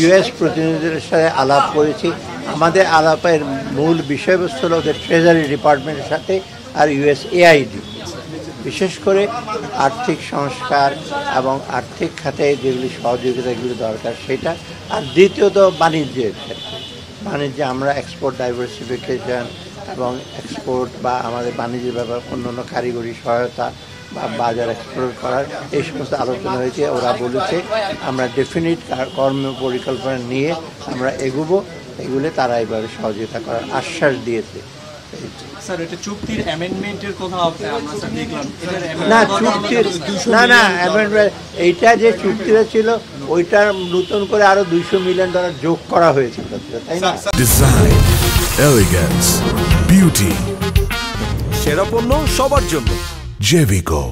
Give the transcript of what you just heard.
US প্রতিনিধিদের সাথে আলাপ করেছি। আমাদের আলাপের মূল বিষয়বস্তু হল ওদের ট্রেজারি ডিপার্টমেন্টের সাথে আর USAID, বিশেষ করে আর্থিক সংস্কার এবং আর্থিক খাতে যেগুলি সহযোগিতাগুলি দরকার সেটা। আর দ্বিতীয়ত বাণিজ্যের ক্ষেত্রে, বাণিজ্যে আমরা এক্সপোর্ট ডাইভার্সিফিকেশন এবং এক্সপোর্ট বা আমাদের বাণিজ্যের ব্যাপার অন্যান্য কারিগরি সহায়তা বা বাজার এক্সপ্লোর করার এই সমস্ত আলোচনা হয়েছে। ওরা বলেছে আমরা ডেফিনিট কর্ম পরিকল্পনা নিয়ে আমরা এগুবো, এগুলো তারা এভাবে সহযোগিতা করার আশ্বাস দিয়েছে। স্যার, এটা চুক্তির অ্যামেন্ডমেন্টের কথা আমরা স্যার দেখলাম। না চুক্তির না অ্যামেন্ডমেন্ট, এইটা যে চুক্তিটা ছিল ওইটার নতুন করে আরো $200 মিলিয়ন যোগ করা হয়েছে, তাই না? ডিজাইন, এলিগেন্স, বিউটি, সেরা পণ্য সবার জন্য। জেভিকো।